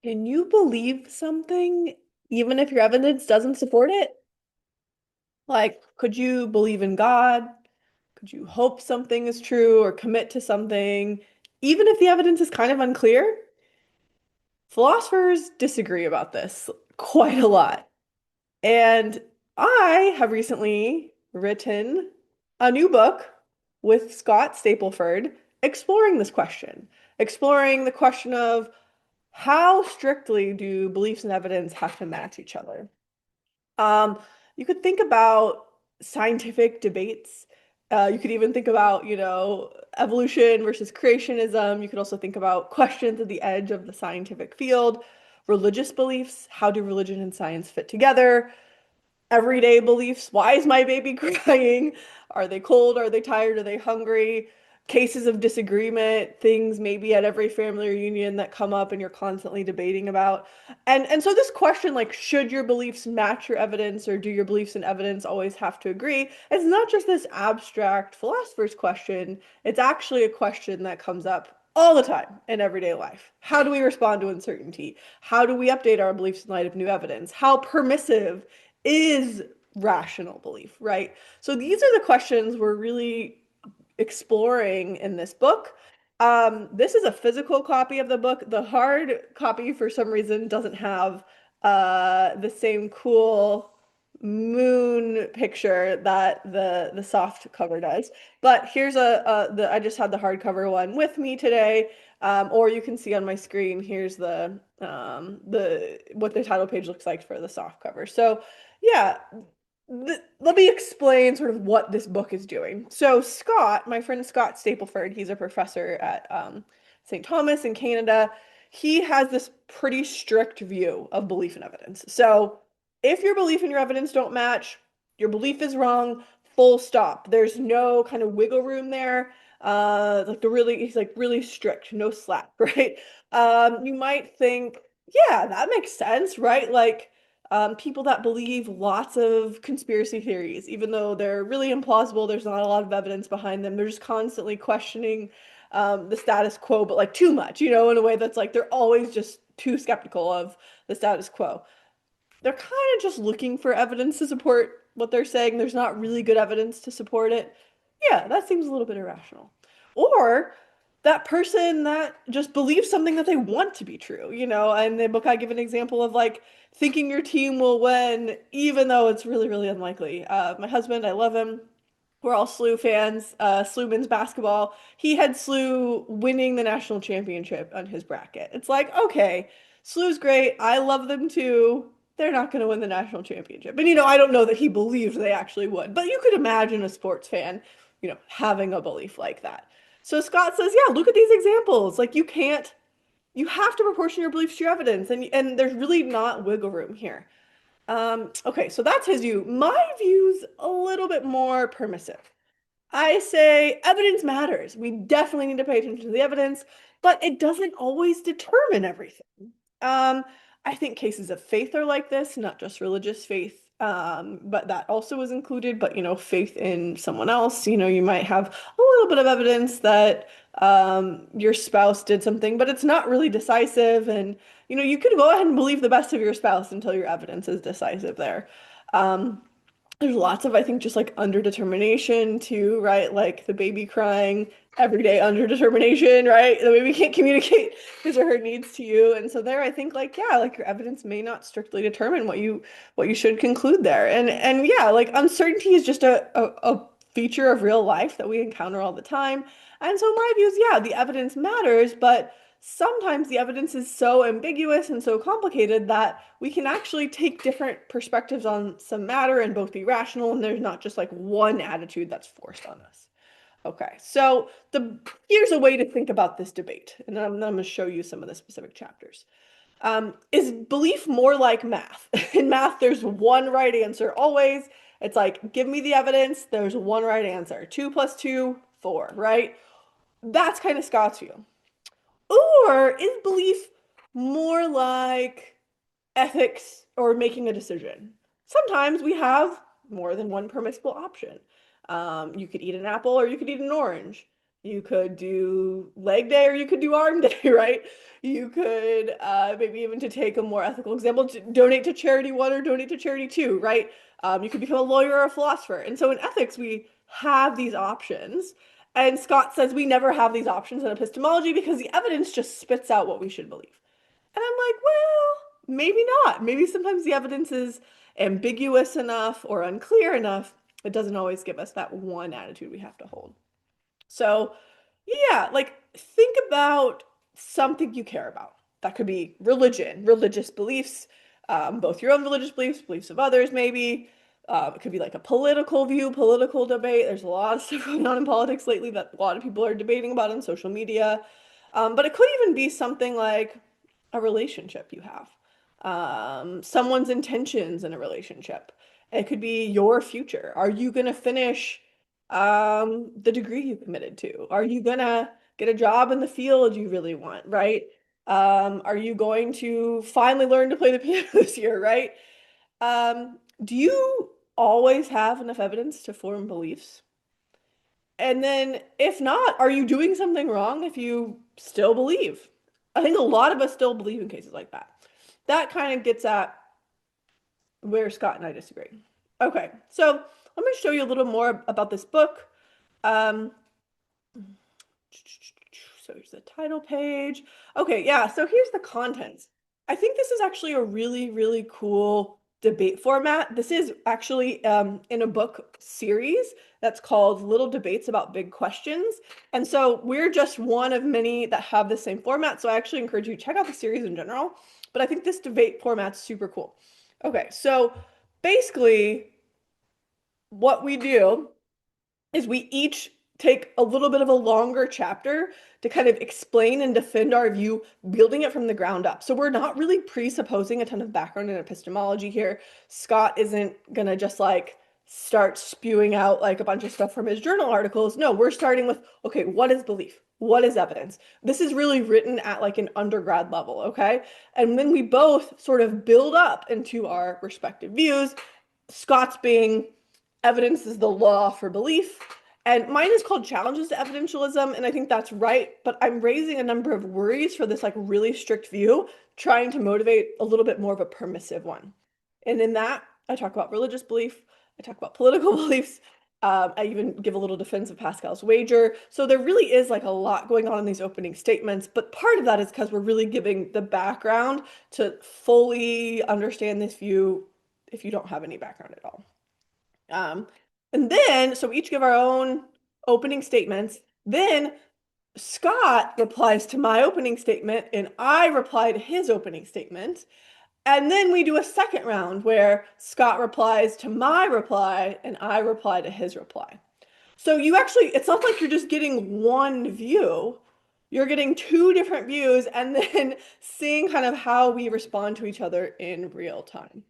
Can you believe something even if your evidence doesn't support it? Like, could you believe in God? Could you hope something is true or commit to something, even if the evidence is kind of unclear? Philosophers disagree about this quite a lot. And I have recently written a new book with Scott Stapleford exploring this question, exploring the question of how strictly do beliefs and evidence have to match each other? Um, you could think about scientific debates. You could even think about, evolution versus creationism. You could also think about questions at the edge of the scientific field, religious beliefs. How do religion and science fit together? Everyday beliefs. Why is my baby crying? Are they cold? Are they tired? Are they hungry? Cases of disagreement, things maybe at every family reunion that come up and you're constantly debating about. And so this question, like, should your beliefs match your evidence or do your beliefs and evidence always have to agree? It's not just this abstract philosopher's question. It's actually a question that comes up all the time in everyday life. How do we respond to uncertainty? How do we update our beliefs in light of new evidence? How permissive is rational belief, right? So these are the questions we're really exploring in this book. This is a physical copy of the book. The hard copy, for some reason, doesn't have the same cool moon picture that the soft cover does. But here's I just had the hardcover one with me today. Or you can see on my screen, here's the what the title page looks like for the soft cover. So yeah, let me explain sort of what this book is doing. So Scott, my friend Scott Stapleford, he's a professor at St. Thomas in Canada. He has this pretty strict view of belief and evidence. So if your belief and your evidence don't match, your belief is wrong, full stop. There's no kind of wiggle room there. He's like really strict, no slack, right? You might think, yeah, that makes sense, right? Like people that believe lots of conspiracy theories, even though they're really implausible, there's not a lot of evidence behind them. They're just constantly questioning the status quo, but like too much, in a way that's like they're always just too skeptical of the status quo. They're kind of just looking for evidence to support what they're saying. There's not really good evidence to support it. Yeah, that seems a little bit irrational. Or that person that just believes something that they want to be true, In the book, I give an example of like thinking your team will win, even though it's really, really unlikely. My husband, I love him. We're all SLU fans, SLU men's basketball. He had SLU winning the national championship on his bracket. It's like, okay, SLU's great. I love them too. They're not going to win the national championship. And, I don't know that he believed they actually would, but you could imagine a sports fan, having a belief like that. So Scott says, yeah, look at these examples. Like you have to proportion your beliefs to your evidence, and there's really not wiggle room here. Okay, so that's his view. My view's a little bit more permissive. I say evidence matters. We definitely need to pay attention to the evidence, but it doesn't always determine everything. Um, I think cases of faith are like this, not just religious faith, but that also is included. But faith in someone else. You might have a little bit of evidence that your spouse did something, but it's not really decisive. And you could go ahead and believe the best of your spouse until your evidence is decisive there. Um, there's lots of, I think, just like underdetermination too, right? Like the baby crying, everyday underdetermination, right? The baby can't communicate his or her needs to you. And so there, I think like, yeah, like your evidence may not strictly determine what you should conclude there. And yeah, like uncertainty is just a feature of real life that we encounter all the time. And so my view is, yeah, the evidence matters, but sometimes the evidence is so ambiguous and so complicated that we can actually take different perspectives on some matter and both be rational, and there's not just like one attitude that's forced on us. Okay, so here's a way to think about this debate, and then I'm going to show you some of the specific chapters. Is belief more like math? In math, there's one right answer always. It's like, give me the evidence, there's one right answer. 2 plus 2, 4, right? That's kind of Scott's view. Or is belief more like ethics or making a decision? Sometimes we have more than one permissible option. You could eat an apple or you could eat an orange. You could do leg day or you could do arm day, right? You could maybe even to take a more ethical example, donate to charity one or donate to charity two, right? You could become a lawyer or a philosopher. And so in ethics, we have these options. And Scott says we never have these options in epistemology because the evidence just spits out what we should believe. And I'm like, well, maybe not. Maybe sometimes the evidence is ambiguous enough or unclear enough. It doesn't always give us that one attitude we have to hold. So, yeah, like think about something you care about. That could be religion, religious beliefs, both your own religious beliefs, beliefs of others, maybe. It could be like a political view, political debate. There's a lot of stuff going on in politics lately that a lot of people are debating about on social media. But it could even be something like a relationship you have, someone's intentions in a relationship. It could be your future. Are you going to finish the degree you committed to? Are you going to get a job in the field you really want, right? Are you going to finally learn to play the piano this year, right? Do you always have enough evidence to form beliefs? And then, if not, are you doing something wrong if you still believe? I think a lot of us still believe in cases like that. That kind of gets at where Scott and I disagree. Okay, so let me show you a little more about this book. Um, so here's the title page. Okay, yeah, so here's the contents. I think this is actually a really, really cool debate format. This is actually in a book series that's called Little Debates About Big Questions. And so we're just one of many that have the same format. So I actually encourage you to check out the series in general. But I think this debate format's super cool. Okay, so basically what we do is we each take a little bit of a longer chapter to kind of explain and defend our view, building it from the ground up. So we're not really presupposing a ton of background in epistemology here. Scott isn't gonna just like start spewing out like a bunch of stuff from his journal articles. No, we're starting with, okay, what is belief? What is evidence? This is really written at like an undergrad level, okay? And then we both sort of build up into our respective views. Scott's being evidence is the law for belief. And mine is called Challenges to Evidentialism, and I think that's right, but I'm raising a number of worries for this like really strict view, trying to motivate a little bit more of a permissive one. And in that, I talk about religious belief, I talk about political beliefs, I even give a little defense of Pascal's wager. So there really is like a lot going on in these opening statements, but part of that is because we're really giving the background to fully understand this view if you don't have any background at all. Um, and then, so we each give our own opening statements. Then Scott replies to my opening statement, and I reply to his opening statement. And then we do a second round where Scott replies to my reply, and I reply to his reply. So you actually, it's not like you're just getting one view. You're getting two different views and then seeing kind of how we respond to each other in real time.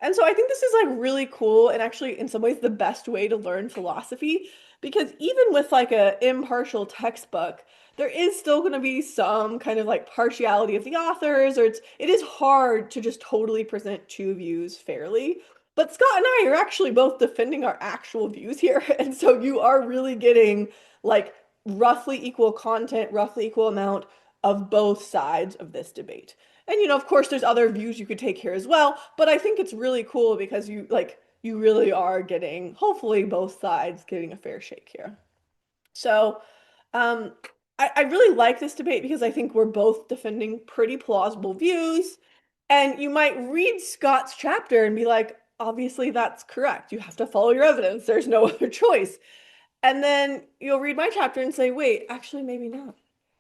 And so I think this is like really cool and actually in some ways the best way to learn philosophy because even with like a impartial textbook, there is still going to be some kind of like partiality of the authors or it is hard to just totally present two views fairly. But Scott and I are actually both defending our actual views here. And so you are really getting like roughly equal content, roughly equal amount of both sides of this debate. And of course, there's other views you could take here as well, but I think it's really cool because you really are getting, hopefully, both sides getting a fair shake here. So, um, I really like this debate because I think we're both defending pretty plausible views. And you might read Scott's chapter and be like, obviously, that's correct. You have to follow your evidence. There's no other choice. And then you'll read my chapter and say, wait, actually, maybe not.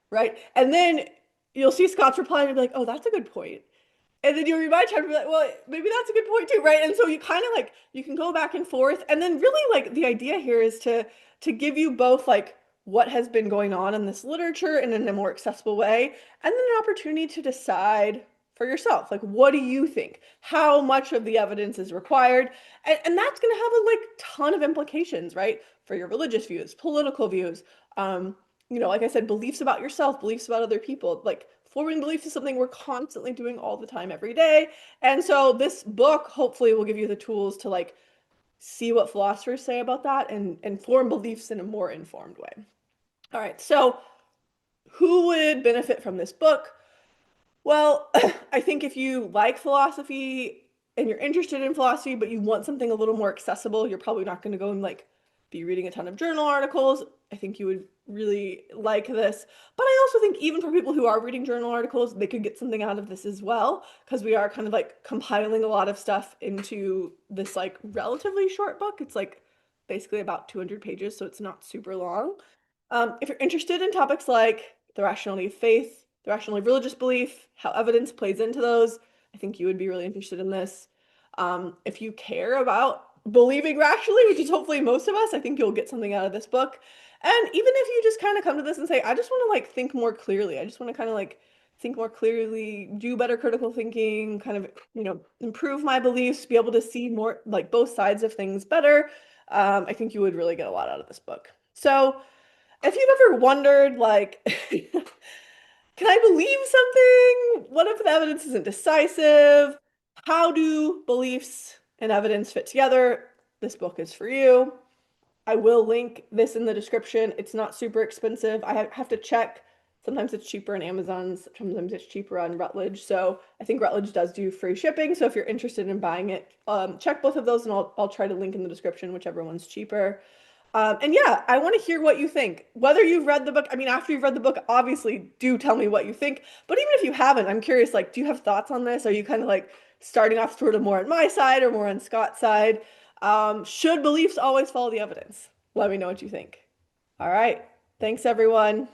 Right? And then you'll see Scott's reply and be like, oh, that's a good point. And then you read my chapter and be like, well, maybe that's a good point too, right? And so you kind of like you can go back and forth. And then really like the idea here is to give you both like what has been going on in this literature and in a more accessible way, and then an opportunity to decide for yourself. Like, what do you think? How much of the evidence is required? And that's going to have a like ton of implications, right? For your religious views, political views, like I said, beliefs about yourself, beliefs about other people. Like forming beliefs is something we're constantly doing all the time, every day. And so this book hopefully will give you the tools to like see what philosophers say about that and form beliefs in a more informed way. All right, so who would benefit from this book? Well, I think if you like philosophy and you're interested in philosophy, but you want something a little more accessible, you're probably not going to go and like be reading a ton of journal articles. I think you would really like this. But I also think even for people who are reading journal articles, they could get something out of this as well, because we are kind of like compiling a lot of stuff into this like relatively short book. It's like basically about 200 pages, so it's not super long. If you're interested in topics like the rationality of faith, the rationality of religious belief, how evidence plays into those, I think you would be really interested in this. If you care about believing rationally, which is hopefully most of us, I think you'll get something out of this book. And even if you just kind of come to this and say, I just want to like think more clearly, I just want to kind of like think more clearly, do better critical thinking, kind of, improve my beliefs, be able to see more like both sides of things better, I think you would really get a lot out of this book. So, if you've ever wondered, like, can I believe something? What if the evidence isn't decisive? How do beliefs and evidence fit together? This book is for you. I will link this in the description. It's not super expensive. I have to check. Sometimes it's cheaper on Amazon, sometimes it's cheaper on Routledge. So I think Routledge does do free shipping. So if you're interested in buying it, check both of those and I'll try to link in the description, whichever one's cheaper. And yeah, I want to hear what you think. Whether you've read the book, I mean, after you've read the book, obviously do tell me what you think. But even if you haven't, I'm curious, like, do you have thoughts on this? Are you kind of like starting off sort of more on my side or more on Scott's side? Should beliefs always follow the evidence? Let me know what you think. All right. Thanks, everyone.